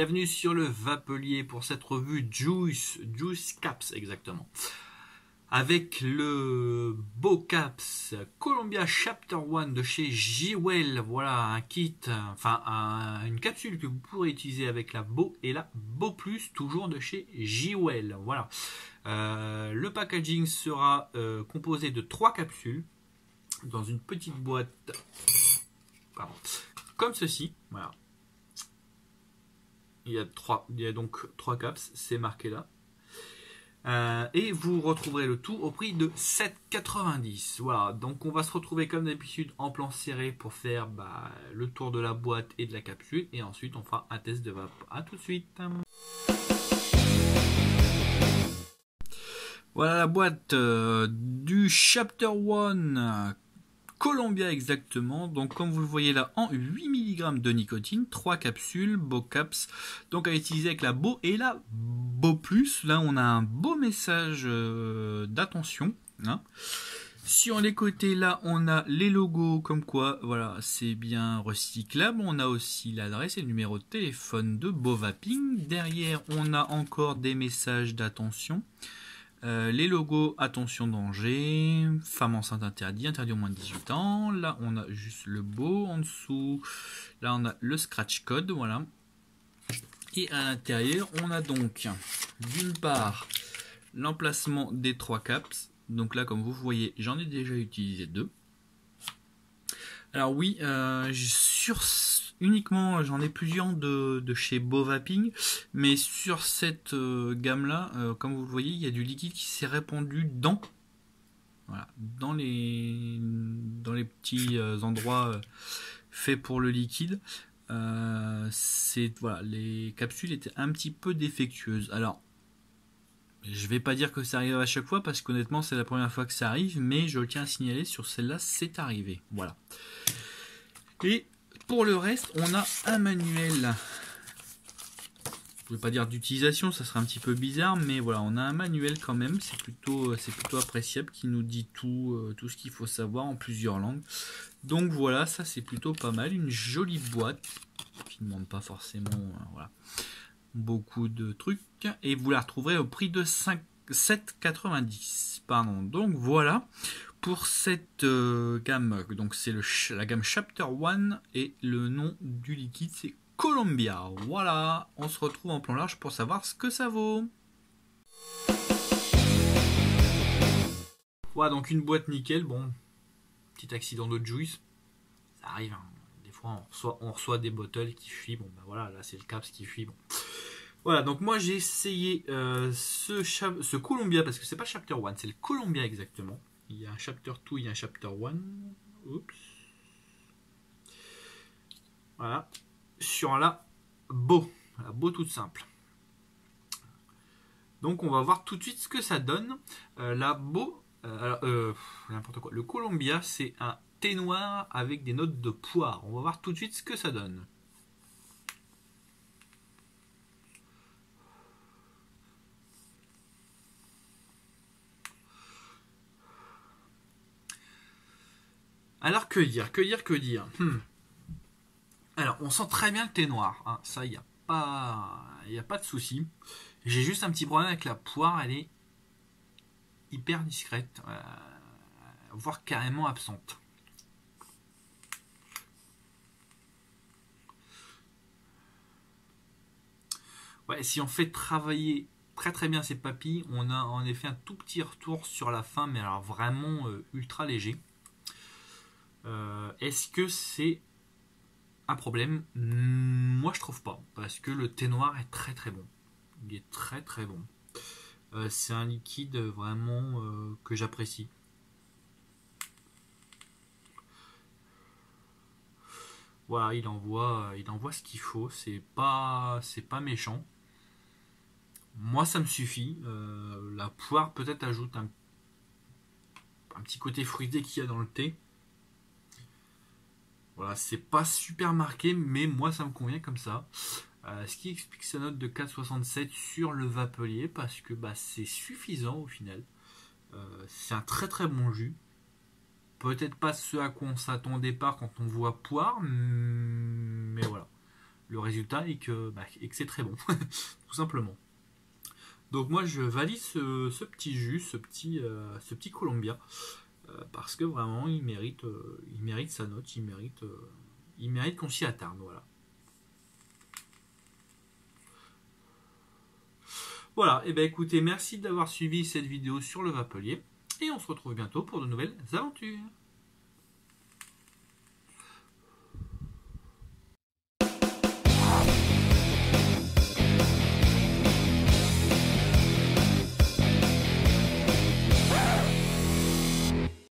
bienvenue sur le Vapelier pour cette revue Juice Caps exactement. Avec le Beau Caps Columbia Chapter 1 de chez Jewel. Voilà un kit, une capsule que vous pourrez utiliser avec la Beau et la Beau Plus, toujours de chez Jewel. Voilà. Le packaging sera composé de 3 capsules dans une petite boîte comme ceci. Voilà. Il y a donc 3 caps, c'est marqué là. Et vous retrouverez le tout au prix de 7,90 €. Voilà, donc on va se retrouver comme d'habitude en plan serré pour faire le tour de la boîte et de la capsule. Et ensuite on fera un test de vape. A tout de suite. Voilà la boîte du Chapter 1 Columbia exactement, donc comme vous le voyez là en 8 mg de nicotine, 3 capsules, Beau Caps, donc à utiliser avec la Beau et la Beau Plus. Là on a un beau message d'attention, hein. Sur les côtés là on a les logos comme quoi voilà c'est bien recyclable, on a aussi l'adresse et le numéro de téléphone de Beau Vaping. Derrière on a encore des messages d'attention. Les logos, attention danger, femme enceinte interdit au moins de 18 ans. Là, on a juste le Beau en dessous. Là, on a le scratch code, voilà. Et à l'intérieur, on a donc, d'une part, l'emplacement des 3 caps. Donc là, comme vous voyez, j'en ai déjà utilisé 2. Alors oui, uniquement j'en ai plusieurs de chez Beau Vaping, mais sur cette gamme là, comme vous le voyez, il y a du liquide qui s'est répandu dans les petits endroits faits pour le liquide. Les capsules étaient un petit peu défectueuses. Alors je vais pas dire que ça arrive à chaque fois parce qu'honnêtement c'est la première fois que ça arrive, mais je tiens à signaler sur celle-là c'est arrivé. Voilà. Et pour le reste, on a un manuel. Je ne vais pas dire d'utilisation, ça serait un petit peu bizarre, mais voilà, on a un manuel quand même. C'est plutôt appréciable, qui nous dit tout ce qu'il faut savoir en plusieurs langues. Donc voilà, ça c'est plutôt pas mal. Une jolie boîte qui ne demande pas forcément beaucoup de trucs. Et vous la retrouverez au prix de 7,90 €. Donc voilà. Pour cette gamme, donc c'est la gamme Chapter 1 et le nom du liquide c'est Columbia. Voilà, on se retrouve en plan large pour savoir ce que ça vaut. Voilà, donc une boîte nickel. Bon, petit accident de juice, ça arrive, hein. Des fois on reçoit des bottles qui fuient. Bon voilà, là c'est le caps qui fuit. Bon. Voilà, donc moi j'ai essayé ce Columbia parce que c'est pas Chapter 1, c'est le Columbia exactement. Il y a un Chapter 2, il y a un Chapter 1. Oups. Voilà. Sur la Beau toute simple. Donc on va voir tout de suite ce que ça donne. La Beau, n'importe quoi. Le Columbia, c'est un thé noir avec des notes de poire. On va voir tout de suite ce que ça donne. Alors que dire Alors on sent très bien le thé noir, hein. Ça il n'y a pas de souci. J'ai juste un petit problème avec la poire, elle est hyper discrète, voire carrément absente. Ouais, si on fait travailler très bien ces papilles, on a en effet un tout petit retour sur la fin, mais alors vraiment ultra léger. Est-ce que c'est un problème? Moi je trouve pas, parce que le thé noir est très bon. Il est très bon. C'est un liquide vraiment que j'apprécie. Voilà, il envoie ce qu'il faut. C'est pas méchant. Moi ça me suffit. La poire peut-être ajoute un petit côté fruité qu'il y a dans le thé. Voilà, c'est pas super marqué, mais moi ça me convient comme ça. Ce qui explique sa note de 4,67 sur le Vapelier, parce que c'est suffisant au final. C'est un très bon jus. Peut-être pas ce à quoi on s'attend au départ quand on voit poire, mais voilà. le résultat et que c'est très bon, tout simplement. Donc moi je valide ce petit jus, ce petit Columbia, parce que vraiment il mérite sa note, il mérite qu'on s'y attarde, voilà. Voilà, et bien écoutez, merci d'avoir suivi cette vidéo sur le Vapelier, et on se retrouve bientôt pour de nouvelles aventures.